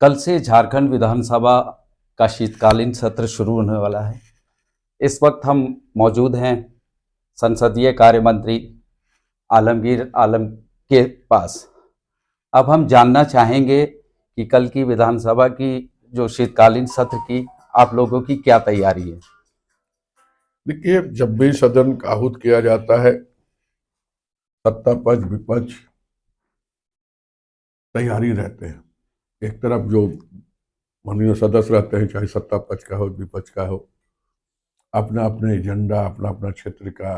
कल से झारखंड विधानसभा का शीतकालीन सत्र शुरू होने वाला है। इस वक्त हम मौजूद हैं संसदीय कार्य मंत्री आलमगीर आलम के पास। अब हम जानना चाहेंगे कि कल की विधानसभा की जो शीतकालीन सत्र की आप लोगों की क्या तैयारी है। देखिए, जब भी सदन आहूत किया जाता है, सत्ता पक्ष विपक्ष तैयारी रहते हैं। एक तरफ जो माननीय सदस्य रहते हैं, चाहे सत्ता पक्ष का हो विपक्ष का हो, अपना अपने एजेंडा, अपना अपना क्षेत्र का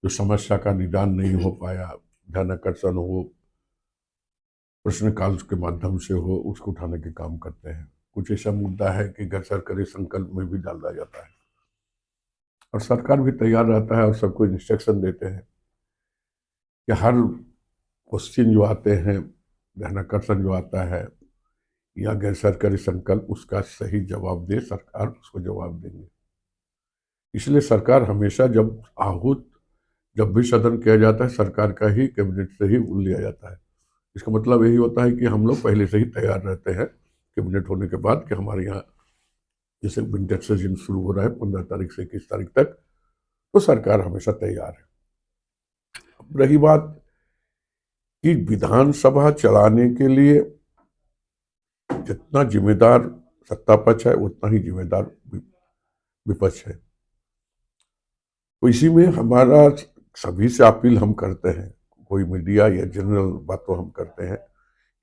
जो समस्या का निदान नहीं हो पाया, ध्यान आकर्षण हो, प्रश्नकाल के माध्यम से हो, उसको उठाने के काम करते हैं। कुछ ऐसा मुद्दा है कि गैर सरकारी संकल्प में भी डाला जाता है और सरकार भी तैयार रहता है और सबको इंस्ट्रक्शन देते हैं कि हर क्वेश्चन जो आते हैं, ध्यानाकर्षण जो आता है या गैर सरकारी संकल्प, उसका सही जवाब दे, सरकार उसको जवाब देंगे। इसलिए सरकार हमेशा जब भी सदन किया जाता है, सरकार का ही कैबिनेट से ही लिया जाता है। इसका मतलब यही होता है कि हम लोग पहले से ही तैयार रहते हैं कैबिनेट होने के बाद कि हमारे यहाँ जैसे विंटर सीजन शुरू हो रहा है 15 तारीख से 21 तारीख तक, तो सरकार हमेशा तैयार है। अब रही बात कि विधानसभा चलाने के लिए जितना जिम्मेदार सत्ता पक्ष है, उतना ही जिम्मेदार विपक्ष है। तो इसी में हमारा सभी से अपील हम करते हैं, कोई मीडिया या जनरल बात तो हम करते हैं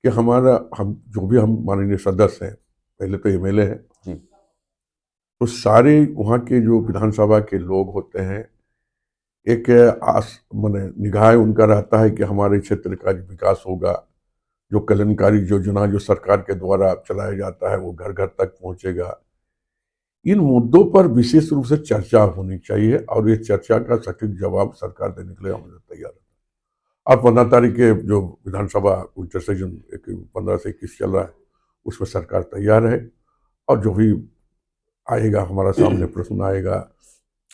कि हम जो भी हम माननीय सदस्य हैं, पहले तो एमएलए हैं जी। तो सारे वहाँ के जो विधानसभा के लोग होते हैं, एक माने निगाह उनका रहता है कि हमारे क्षेत्र का विकास होगा, जो कल्याणकारी योजना जो सरकार के द्वारा चलाया जाता है वो घर घर तक पहुंचेगा। इन मुद्दों पर विशेष रूप से चर्चा होनी चाहिए और ये चर्चा का सटीक जवाब सरकार देने के लिए हमें तैयार है। और 15 तारीख के जो विधानसभा विंटर सीजन 15 से 21 चल रहा है, उसमें सरकार तैयार है और जो भी आएगा हमारा सामने प्रश्न आएगा,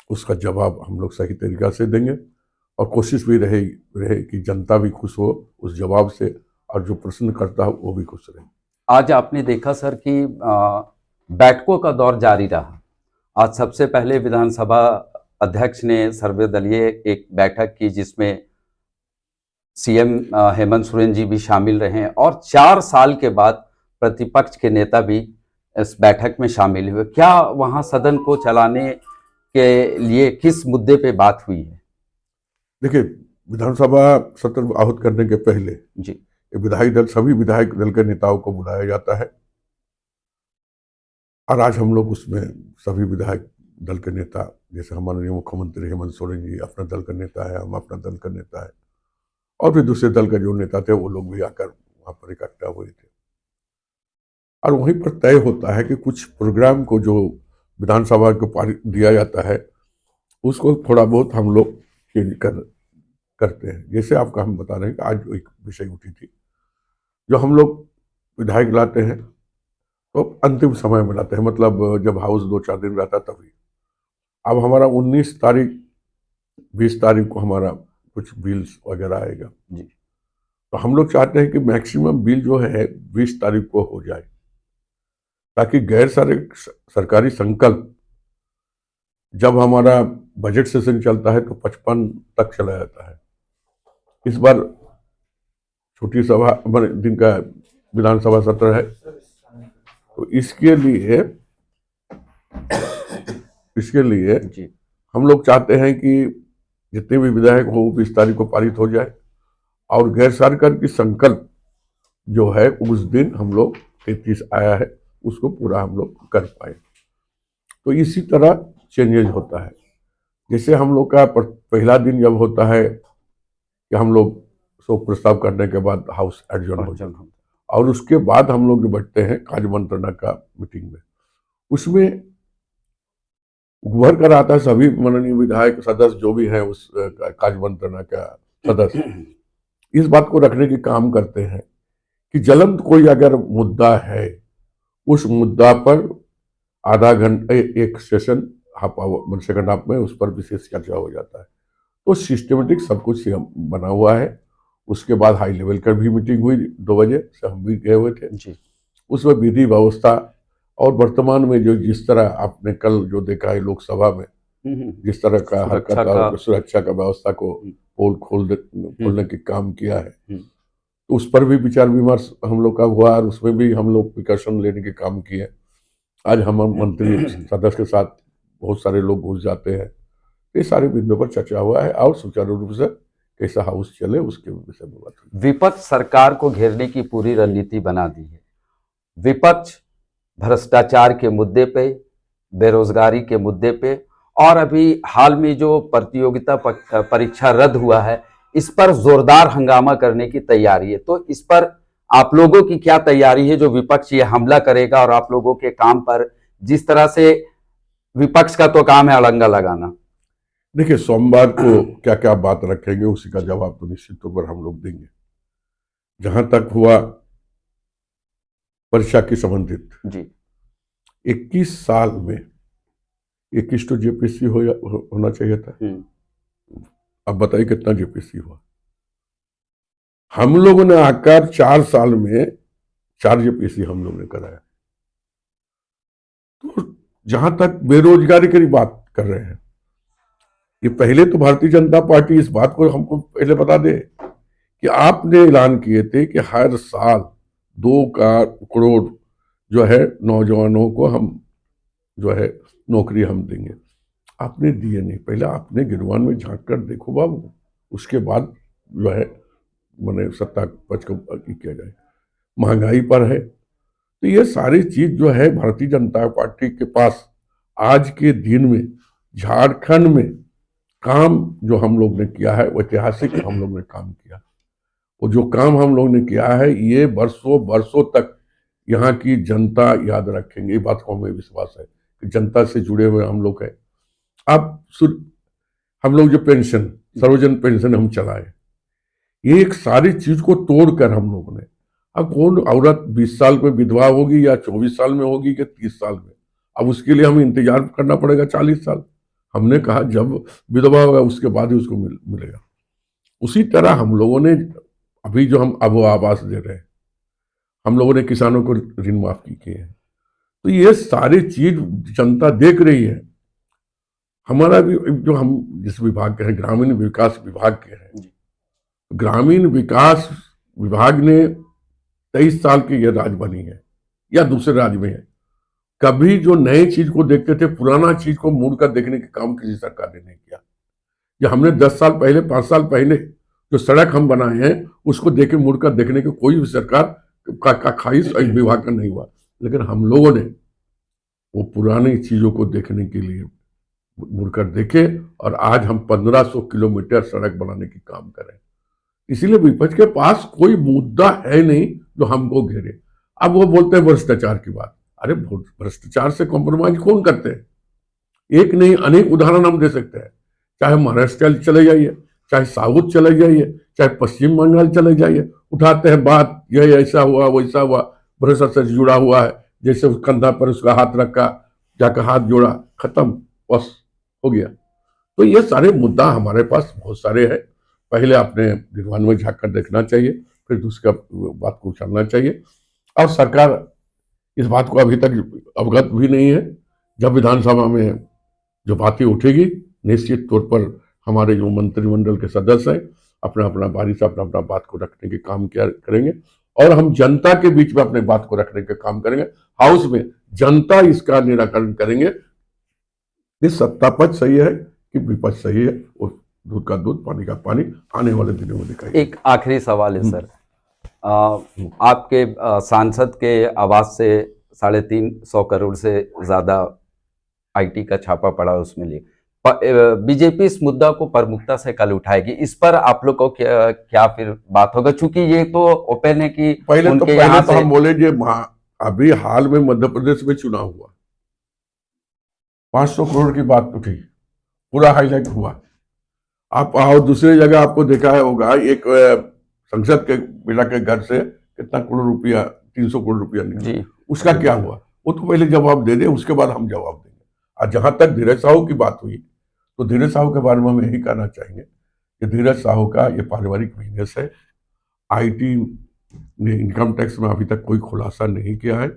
उसका जवाब हम लोग सही तरीका से देंगे और कोशिश भी रहे कि जनता भी खुश हो उस जवाब से और जो प्रश्न करता हो वो भी खुश रहे। आज आपने देखा सर कि बैठकों का दौर जारी रहा। आज सबसे पहले विधानसभा अध्यक्ष ने सर्वदलीय एक बैठक की जिसमें सीएम हेमंत सोरेन जी भी शामिल रहे और 4 साल के बाद प्रतिपक्ष के नेता भी इस बैठक में शामिल हुए। क्या वहां सदन को चलाने के लिए किस मुद्दे पे बात हुई है? देखिए, विधानसभा सत्र आहूत करने के पहले जी। सभी विधायक दल के नेताओं को बुलाया जाता है और आज हम लोग उसमें सभी विधायक दल के नेता, जैसे हमारे मुख्यमंत्री हेमंत सोरेन जी अपना दल का नेता है, हम अपना दल का नेता है और भी दूसरे दल के जो नेता थे वो लोग भी आकर वहां पर इकट्ठा हुए थे और वहीं पर तय होता है कि कुछ प्रोग्राम को जो विधानसभा को पारित दिया जाता है उसको थोड़ा बहुत हम लोग चेंज करते हैं। जैसे आपका हम बता रहे हैं कि आज एक विषय उठी थी जो हम लोग विधायक लाते हैं तो अंतिम समय में लाते हैं, मतलब जब हाउस 2-4 दिन रहता तभी। अब हमारा 19 तारीख 20 तारीख को हमारा कुछ बिल्स वगैरह आएगा जी। तो हम लोग चाहते हैं कि मैक्सिमम बिल जो है 20 तारीख को हो जाए ताकि गैर सरकारी संकल्प जब हमारा बजट सेशन चलता है तो 55 तक चला जाता है। इस बार छोटी सभा दिन का विधानसभा सत्र है तो इसके लिए जी। हम लोग चाहते हैं कि जितने भी विधायक हो 20 तारीख को पारित हो जाए और गैर सरकार की संकल्प जो है उस दिन हम लोग 33 आया है उसको पूरा हम लोग कर पाए। तो इसी तरह चेंजेज होता है। जैसे हम लोग का पहला दिन जब होता है कि हम लोग शोक प्रस्ताव करने के बाद हाउस एडजर्न हो जाता है और उसके बाद हम लोग बैठते हैं कार्य मंत्रणा का मीटिंग में। उसमें उभर कर आता है सभी माननीय विधायक सदस्य जो भी हैं उस कार्य मंत्रणा का सदस्य इस बात को रखने के काम करते हैं कि ज्वलंत कोई अगर मुद्दा है उस मुद्दा पर आधा घंटे एक सेशन सेकंड हाफ में उस पर विशेष चर्चा हो जाता है। तो सिस्टमेटिक सब कुछ बना हुआ है। उसके बाद हाई लेवल का भी मीटिंग हुई 2 बजे से, हम भी गए हुए थे। जी। उसमें विधि व्यवस्था और वर्तमान में जो जिस तरह आपने कल जो देखा है लोकसभा में जिस तरह का सुरक्षा हरकत का और सुरक्षा का व्यवस्था को पोल खोलने के काम किया है, तो उस पर भी विचार विमर्श हम लोग का हुआ और उसमें भी हम लोग प्रिकॉशन लेने के काम किए। आज हम मंत्री सदस्य के साथ बहुत सारे लोग घुस जाते हैं, ये सारे बिंदुओं पर चर्चा हुआ है और सुचारू रूप से कैसा हाउस चले उसके विषय में बात हुई। विपक्ष सरकार को घेरने की पूरी रणनीति बना दी है। विपक्ष भ्रष्टाचार के मुद्दे पे, बेरोजगारी के मुद्दे पे और अभी हाल में जो प्रतियोगिता परीक्षा रद्द हुआ है, इस पर जोरदार हंगामा करने की तैयारी है। तो इस पर आप लोगों की क्या तैयारी है जो विपक्ष ये हमला करेगा और आप लोगों के काम पर, जिस तरह से विपक्ष का तो काम है अड़ंगा लगाना। देखिए, सोमवार को क्या क्या बात रखेंगे उसी का जवाब तो निश्चित तौर पर हम लोग देंगे। जहां तक हुआ परीक्षा की संबंधित जी, 21 साल में 21 तो जेपीसी होना चाहिए था। अब बताइए कितना जेपीसी हुआ। हम लोगों ने आकर 4 साल में 4 जेपीसी हम लोग ने कराया। तो जहां तक बेरोजगारी की बात कर रहे हैं, ये पहले तो भारतीय जनता पार्टी इस बात को हमको पहले बता दे कि आपने ऐलान किए थे कि हर साल 2 करोड़ जो है नौजवानों को हम जो है नौकरी हम देंगे। आपने दिए नहीं। पहले आपने गिरवान में झांक कर देखो बाबू, उसके बाद जो है मैंने सत्ता पक्ष को किया जाए। महंगाई पर है, तो ये सारी चीज जो है भारतीय जनता पार्टी के पास आज के दिन में झारखंड में काम जो हम लोग ने किया है वो ऐतिहासिक हम लोग ने काम किया। वो जो काम हम लोग ने किया है ये वर्षों वर्षों तक यहाँ की जनता याद रखेंगे। ये बात को हमें विश्वास है कि जनता से जुड़े हुए हम लोग हैं। अब हम लोग जो पेंशन, सर्वजन पेंशन हम चलाए, ये एक सारी चीज को तोड़कर हम लोगों ने, अब कौन औरत 20 साल में विधवा होगी या 24 साल में होगी कि 30 साल में, अब उसके लिए हमें इंतजार करना पड़ेगा 40 साल। हमने कहा जब विधवा होगा उसके बाद ही उसको मिलेगा। उसी तरह हम लोगों ने अभी जो हम अब आवास दे रहे हैं, हम लोगों ने किसानों को ऋण माफ किए हैं। तो ये सारी चीज जनता देख रही है। हमारा भी जो हम जिस विभाग के हैं, ग्रामीण विकास विभाग के हैं, ग्रामीण विकास विभाग ने 23 साल की यह राज बनी है या दूसरे राज्य में है, कभी जो नई चीज को देखते थे पुराना चीज को मुड़कर देखने के काम किसी सरकार ने नहीं किया। या हमने 10 साल पहले 5 साल पहले जो सड़क हम बनाए हैं उसको देखे मुड़कर देखने के कोई भी सरकार का ख्वाहिश विभाग का नहीं हुआ। लेकिन हम लोगों ने वो पुरानी चीजों को देखने के लिए मुड़कर देखे और आज हम 1500 किलोमीटर सड़क बनाने की काम करें। इसीलिए विपक्ष के पास कोई मुद्दा है नहीं जो हमको घेरे। अब वो बोलते हैं भ्रष्टाचार की बात। अरे भ्रष्टाचार से कॉम्प्रोमाइज कौन करते हैं? एक नहीं अनेक उदाहरण हम दे सकते हैं। चाहे महाराष्ट्र चले जाइए, चाहे साउथ चले जाइए, चाहे पश्चिम बंगाल चले जाइए, उठाते हैं बात यह ऐसा हुआ वैसा हुआ, भ्रष्टाचार से जुड़ा हुआ है। जैसे उस कंधा पर उसका हाथ रखा, जाकर हाथ जोड़ा, खत्म, बस हो गया। तो ये सारे मुद्दा हमारे पास बहुत सारे हैं। पहले आपने गिरवान में झाँक कर देखना चाहिए, फिर दूसरा बात को उछालना चाहिए। और सरकार इस बात को अभी तक अवगत भी नहीं है। जब विधानसभा में जो बातें उठेगी निश्चित तौर पर हमारे जो मंत्रिमंडल के सदस्य हैं अपना अपना बारी से अपना अपना बात को रखने के काम क्या करेंगे और हम जनता के बीच में अपने बात को रखने के काम करेंगे। हाउस में जनता इसका निराकरण करेंगे। इस सत्ता पक्ष सही है कि विपक्ष सही है, और दूध का दूध पानी का पानी आने वाले दिनों में दिखाई। एक आखिरी सवाल है सर, आपके सांसद के आवास से 350 करोड़ से ज्यादा आईटी का छापा पड़ा, उसमें लिए बीजेपी इस मुद्दा को प्रमुखता से कल उठाएगी। इस पर आप लोग को क्या फिर बात होगा? चूंकि ये तो ओपन है कि पहले तो हम बोले जे अभी हाल में मध्य प्रदेश में चुनाव हुआ, 500 करोड़ की बात उठी, पूरा हाईलाइट हुआ। आप आओ दूसरी जगह आपको देखा है होगा, एक संसद के बेटा के घर से कितना करोड़ रुपया, 300 करोड़ रुपया निकला, उसका क्या हुआ? वो तो पहले जवाब दे दे, उसके बाद हम जवाब देंगे। और जहां तक धीरज साहू की बात हुई, तो धीरज साहू के बारे में हम यही कहना चाहेंगे कि धीरज साहू का ये पारिवारिक बिजनेस है। आईटी ने इनकम टैक्स में अभी तक कोई खुलासा नहीं किया है।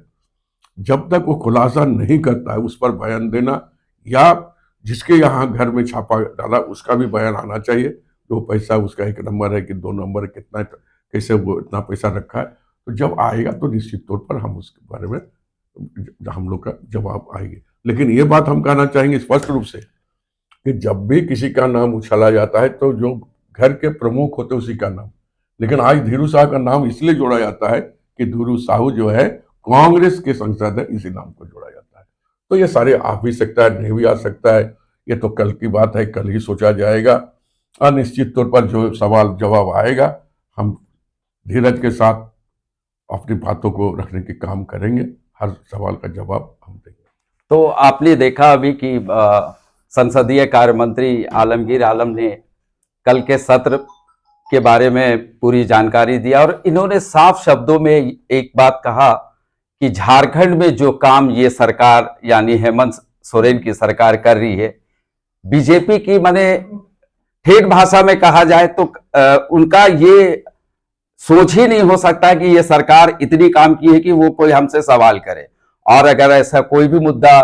जब तक वो खुलासा नहीं करता है उस पर बयान देना, या जिसके यहाँ घर में छापा डाला उसका भी बयान आना चाहिए। जो पैसा उसका 1 नंबर है कि 2 नंबर है, कितना कैसे वो इतना पैसा रखा है, तो जब आएगा तो निश्चित तौर पर हम उसके बारे में हम लोग का जवाब आएंगे। लेकिन ये बात हम कहना चाहेंगे स्पष्ट रूप से कि जब भी किसी का नाम उछाला जाता है तो जो घर के प्रमुख होते उसी का नाम, लेकिन आज धीरू साहू का नाम इसलिए जोड़ा जाता है कि धीरू साहू जो है कांग्रेस के सांसद है, इसी नाम को जोड़ा जाता है। तो ये सारे आ भी सकता है, नहीं भी आ सकता है, ये तो कल की बात है, कल ही सोचा जाएगा। और निश्चित तौर पर जो सवाल जवाब आएगा हम धीरज के साथ अपनी बातों को रखने के काम करेंगे, हर सवाल का जवाब हम देंगे। तो आपने देखा अभी कि संसदीय कार्य मंत्री आलमगीर आलम ने कल के सत्र के बारे में पूरी जानकारी दिया और इन्होंने साफ शब्दों में एक बात कहा कि झारखंड में जो काम ये सरकार यानी हेमंत सोरेन की सरकार कर रही है, बीजेपी की, माने ठेठ भाषा में कहा जाए तो उनका ये सोच ही नहीं हो सकता कि ये सरकार इतनी काम की है कि वो कोई हमसे सवाल करे। और अगर ऐसा कोई भी मुद्दा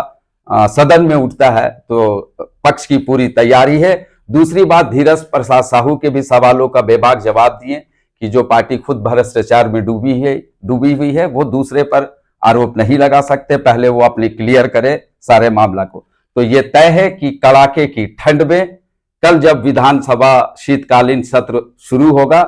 सदन में उठता है तो पक्ष की पूरी तैयारी है। दूसरी बात, धीरज प्रसाद साहू के भी सवालों का बेबाक जवाब दिए कि जो पार्टी खुद भ्रष्टाचार में डूबी हुई है वो दूसरे पर आरोप नहीं लगा सकते, पहले वो अपनी क्लियर करे सारे मामला को। तो ये तय है कि कड़ाके की ठंड में कल जब विधानसभा शीतकालीन सत्र शुरू होगा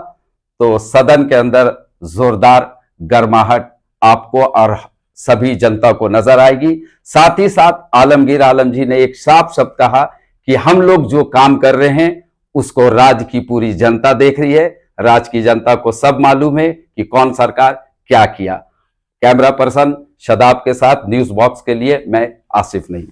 तो सदन के अंदर जोरदार गर्माहट आपको और सभी जनता को नजर आएगी। साथ ही साथ आलमगीर आलम जी ने एक साफ शब्द कहा कि हम लोग जो काम कर रहे हैं उसको राज्य की पूरी जनता देख रही है, राज्य की जनता को सब मालूम है कि कौन सरकार क्या किया। कैमरा पर्सन शदाब के साथ न्यूज बॉक्स के लिए मैं आसिफ नहीं।